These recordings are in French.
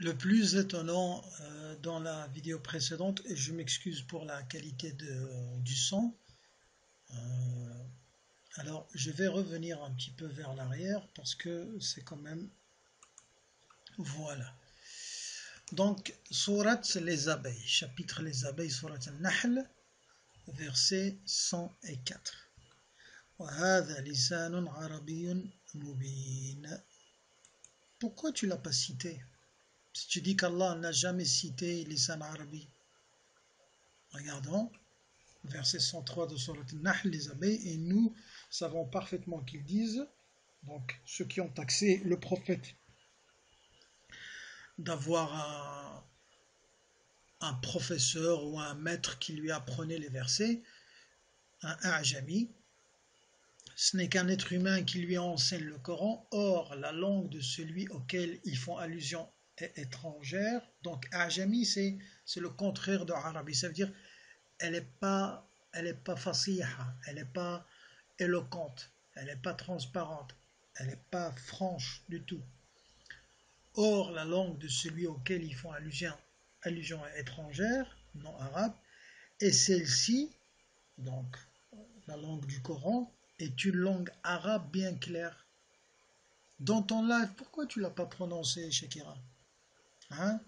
Le plus étonnant dans la vidéo précédente, et je m'excuse pour la qualité du son, euh, alors je vais revenir un petit peu vers l'arrière parce que c'est quand même... Voilà. Donc, Surat les abeilles, chapitre les abeilles, Surat al-Nahl, verset 104. وَهَذَا لِسَانٌ عَرَبِيٌّ مُبِينٌ. Pourquoi tu l'as pas cité? Si tu dis qu'Allah n'a jamais cité lisan arabi, regardons, verset 103 de Surat al-Nahl, les abeilles, et nous savons parfaitement qu'ils disent, donc ceux qui ont taxé le prophète d'avoir un professeur ou un maître qui lui apprenait les versets, un a'jami, ce n'est qu'un être humain qui lui enseigne le Coran, or la langue de celui auquel ils font allusion est étrangère, donc a'jami c'est le contraire de arabi, ça veut dire elle est pas fasiha, elle n'est pas éloquente, elle n'est pas transparente, elle n'est pas franche du tout. Or, la langue de celui auquel ils font allusion étrangère, non arabe, et celle-ci, donc la langue du Coran, est une langue arabe bien claire. Dans ton live, pourquoi tu ne l'as pas prononcé, Shakira? Hein?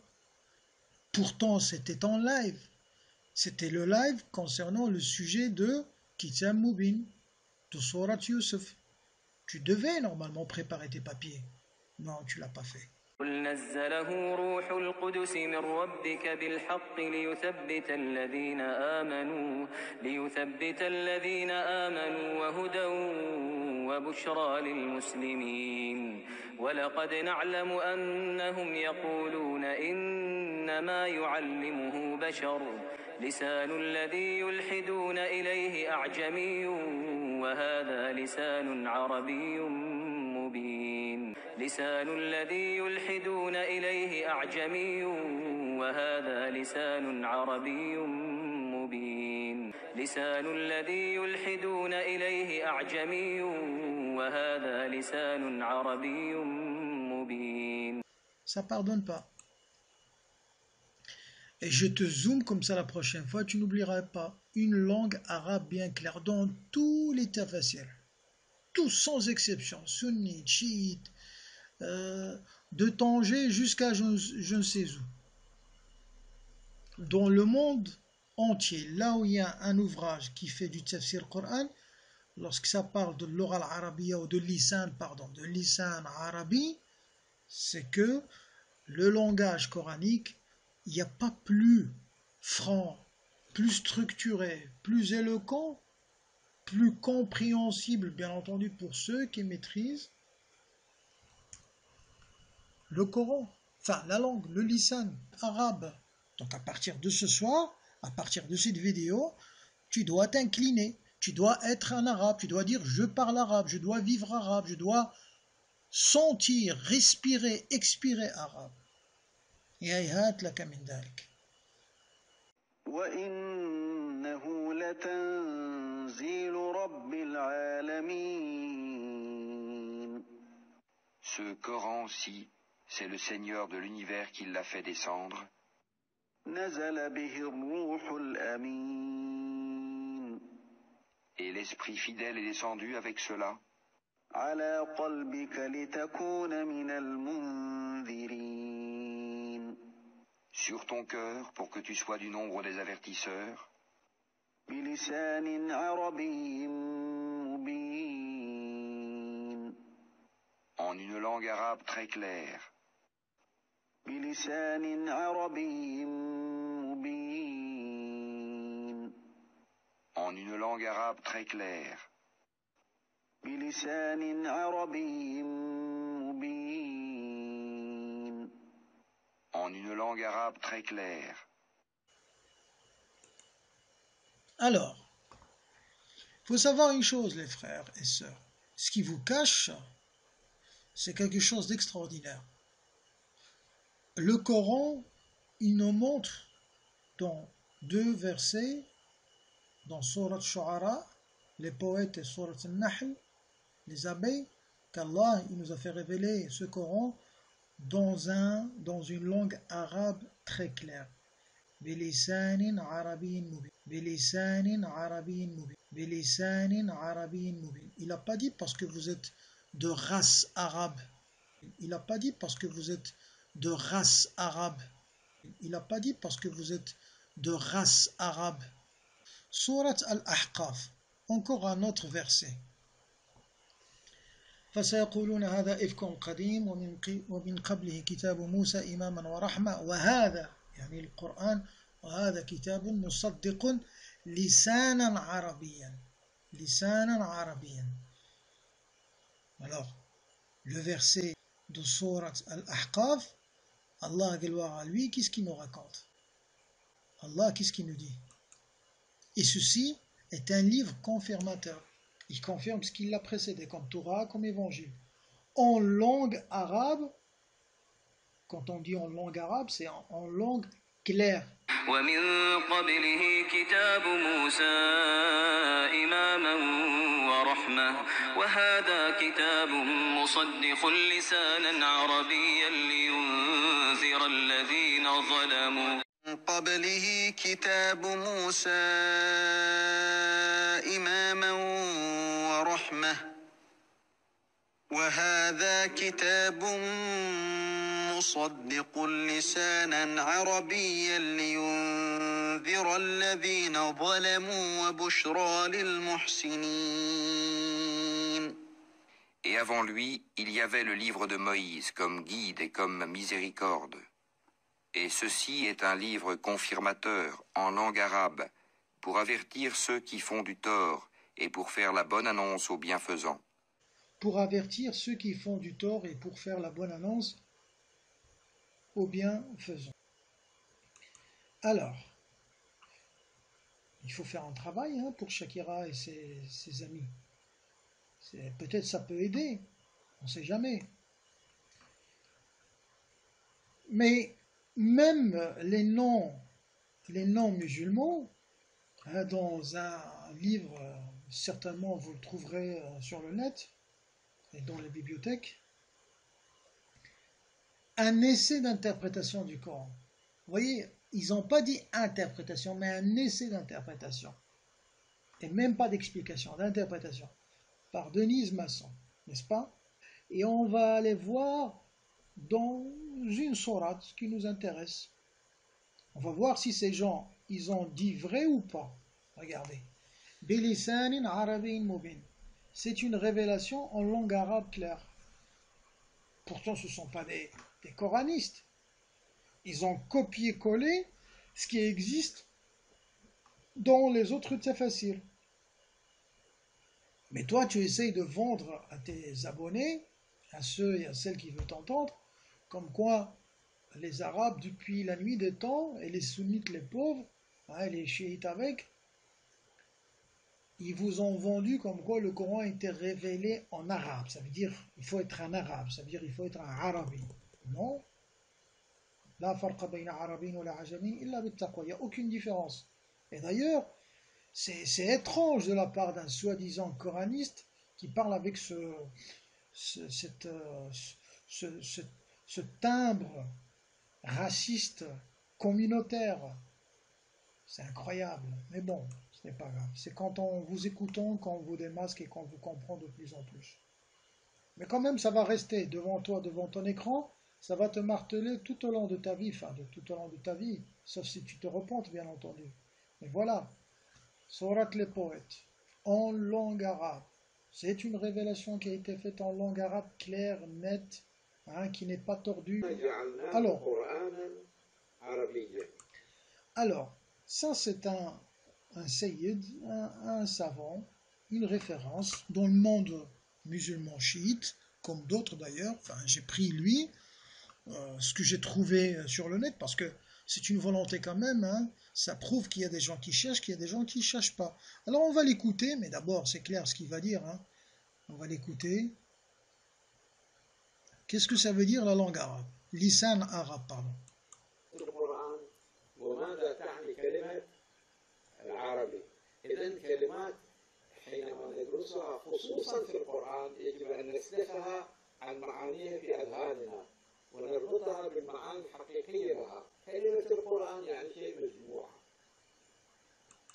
Pourtant, c'était en live. C'était le live concernant le sujet de Kitab Mubin, de Surat Yusuf. Tu devais normalement préparer tes papiers. Non, tu l'as pas fait. قل نزله روح القدس من ربك بالحق ليثبت الذين آمنوا وهدى وبشرى للمسلمين ولقد نعلم أنهم يقولون إنما يعلمه بشر لسان الذي يلحدون إليه أعجمي وهذا لسان عربي مبين لسان الذي يلحدون إليه أعجمي وهذا لسان عربي مبين لسان الذي يلحدون إليه أعجمي وهذا لسان عربي مبين. Ça pardonne pas. Et je te zoome comme ça la prochaine fois, tu n'oublieras pas une langue arabe bien claire dans tous les tafasirs. Tous sans exception, sunnites, chiites, de Tanger jusqu'à je ne sais où. Dans le monde entier, là où il y a un ouvrage qui fait du tafsir Coran, lorsque ça parle de l'oral arabia ou de lisan arabi, c'est que le langage coranique, il n'y a pas plus franc, plus structuré, plus éloquent, plus compréhensible, bien entendu, pour ceux qui maîtrisent le Coran, enfin la langue, le lisan arabe. Donc à partir de ce soir, à partir de cette vidéo, tu dois t'incliner, tu dois être un arabe, tu dois dire je parle arabe, je dois vivre arabe, je dois sentir, respirer, expirer arabe. يا لك من ذلك. وإنه لتنزيل رب العالمين. Ce Coran-ci, c'est le Seigneur de l'univers qui l'a fait descendre. نزل به الروح الأمين. Et l'Esprit fidèle est descendu avec cela. على قلبك لتكون من المنذرين. Sur ton cœur, pour que tu sois du nombre des avertisseurs. بلسان عربي مبين. En une langue arabe très claire. بلسان عربي مبين. En une langue arabe très claire. بلسان عربي مبين. En une langue arabe très claire. Alors, il faut savoir une chose, les frères et sœurs. Ce qui vous cache, c'est quelque chose d'extraordinaire. Le Coran, il nous montre dans deux versets, dans Surat Shu'ara, les poètes et Surat Al-Nahl, les abeilles, qu'Allah il nous a fait révéler ce Coran dans une langue arabe très claire. بلسان عربي مبين بلسان عربي مبين بلسان عربي مبين. Il n'a pas dit parce que vous êtes de race arabe. Il n'a pas dit parce que vous êtes de race arabe. Il n'a pas dit parce que vous êtes de race arabe. Surat Al-Ahqaf, encore un autre verset. فسيقولون هذا إفك قديم ومن قبله كتاب موسى إماما ورحمة وهذا يعني القرآن وهذا كتاب مصدق لسانا عربيا لسانا عربيا. Alors, le verset de Surat Al-Ahqaf, Allah, gloire à lui, qu'est-ce qu'il nous raconte? Allah, qu'est-ce qu'il nous dit? Et ceci est un livre confirmateur. Il confirme ce qui l'a précédé, comme Torah, comme Évangile. En langue arabe, quand on dit en langue arabe, c'est en langue claire. ومن قبله كتاب موسى إماما ورحمة وهذا كتاب مصدق لسانا عربيا لينذر الذين ظلموا. من قبله كتاب موسى إماما ورحمة وهذا كتاب مصدق لسانا عربيا لينذر الذين ظلموا وبشرى للمحسنين. Et avant lui, il y avait le livre de Moïse comme guide et comme miséricorde. Et ceci est un livre confirmateur en langue arabe pour avertir ceux qui font du tort et pour faire la bonne annonce aux bienfaisants. Pour avertir ceux qui font du tort et pour faire la bonne annonce aux bienfaisants. Alors, il faut faire un travail pour Shakira et ses amis. Peut-être ça peut aider, on ne sait jamais. Mais même les non-musulmans, dans un livre, certainement vous le trouverez sur le net et dans les bibliothèques, un essai d'interprétation du Coran. Vous voyez, ils n'ont pas dit interprétation, mais un essai d'interprétation. Et même pas d'explication, d'interprétation. Par Denise Masson, n'est-ce pas? Et on va aller voir dans une sourate ce qui nous intéresse. On va voir si ces gens, ils ont dit vrai ou pas. Regardez. Bilisanin arabin mubin. C'est une révélation en langue arabe claire. Pourtant, ce ne sont pas des coranistes. Ils ont copié-collé ce qui existe dans les autres tafassirs. Mais toi, tu essayes de vendre à tes abonnés, à ceux et à celles qui veulent t'entendre, comme quoi les Arabes, depuis la nuit des temps, et les sunnites, les pauvres, les chiites avec, ils vous ont vendu comme quoi le Coran a été révélé en arabe. Ça veut dire il faut être un arabe, ça veut dire il faut être un arabi. Non. La farqa bayna arabin wa la ajamin illa bittaqwa. Il n'y a aucune différence. Et d'ailleurs, c'est étrange de la part d'un soi-disant coraniste qui parle avec ce timbre raciste communautaire. C'est incroyable. Mais bon, ce n'est pas grave. C'est quand on vous écoutons, quand on vous démasque et qu'on vous comprend de plus en plus. Mais quand même, ça va rester devant toi, devant ton écran. Ça va te marteler tout au long de ta vie, tout au long de ta vie, sauf si tu te repentes, bien entendu. Mais voilà. Surat les poètes, en langue arabe. C'est une révélation qui a été faite en langue arabe claire, nette, qui n'est pas tordue. Alors, ça c'est un sayyid, un savant, une référence dans le monde musulman chiite, comme d'autres d'ailleurs. Enfin, j'ai pris lui, ce que j'ai trouvé sur le net, parce que c'est une volonté quand même, ça prouve qu'il y a des gens qui cherchent, qu'il y a des gens qui ne cherchent pas. Alors on va l'écouter, mais d'abord c'est clair ce qu'il va dire, on va l'écouter. Qu'est-ce que ça veut dire la langue arabe? Lisan arabe, pardon. إذن كلمات حينما ندرسها خصوصا في القرآن يجب أن نسلخها عن معانيها في أذهاننا ونربطها بالمعاني الحقيقية لها. كلمة القرآن يعني شيء مجموع.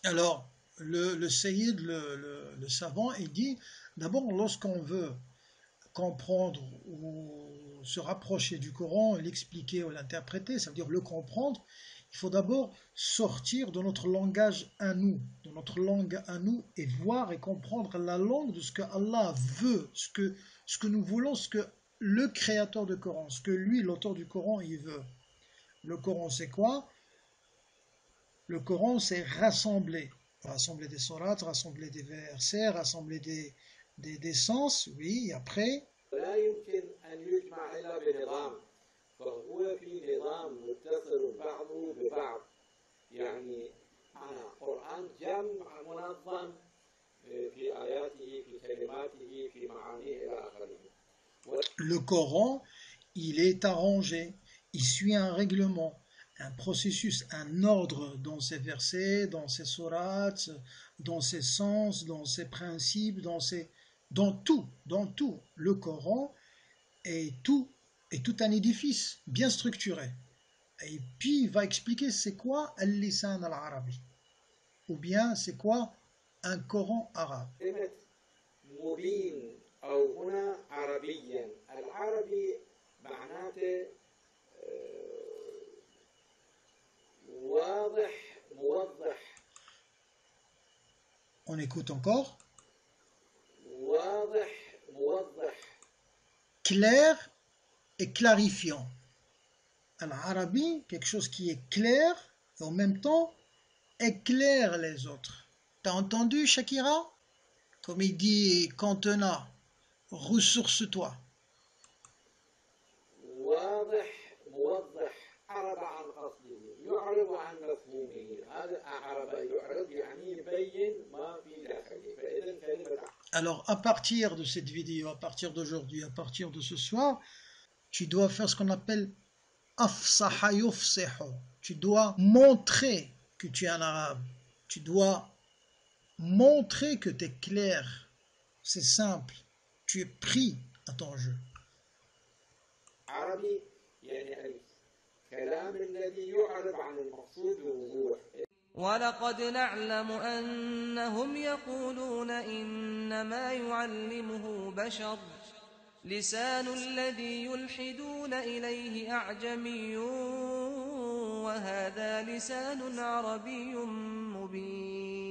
Alors, le Sayyid, le savant, il dit, d'abord, lorsqu'on veut comprendre ou se rapprocher du Coran, l'expliquer ou l'interpréter, ça veut dire le comprendre, il faut d'abord sortir de notre langage à nous, de notre langue à nous, et voir et comprendre la langue de ce que Allah veut, ce que nous voulons, ce que le créateur du Coran, ce que lui, l'auteur du Coran, il veut. Le Coran, c'est quoi? Le Coran, c'est rassembler des sourates, rassembler des versets, rassembler des sens, oui, et après. لا يمكن أن يجمع إلا بنظام، فهو في نظام متصل بعضه ببعض، يعني معنى القرآن جمع منظم في آياته في كلماته في معانيه إلى آخره. Le Coran, il est arrangé, il suit un règlement, un processus, un ordre dans ses versets, dans ses sourates, dans ses sens, dans ses principes, dans tout. Le Coran est tout un édifice bien structuré. Et puis il va expliquer c'est quoi al-lisan al-arabi, ou bien c'est quoi un Coran arabe. مبين أو هنا عربيا، العربي معناته واضح موضح. On écoute encore. واضح موضح. Clair et clarifiant. Al-Arabi, quelque chose qui est clair et en même temps éclaire les autres. T'as entendu, Shakira? Comme il dit Cantona, ressource-toi. واضح موضح. أعرب عن قصده، يعرض عن مفهومه. هذا أعرب يعرض يعني يبين ما في داخله. فإذا كلمة. Alors, à partir de cette vidéo, à partir d'aujourd'hui, à partir de ce soir, tu dois faire ce qu'on appelle afsaha yufsihu. Tu dois montrer que tu es un arabe. Tu dois montrer que tu es clair. C'est simple. Tu es pris à ton jeu. عربي يعني الكلام الذي يعرض عن المقصود بوضوح. ولقد نعلم أنهم يقولون إنما يعلمه بشر لسان الذي يلحدون إليه أعجمي وهذا لسان عربي مبين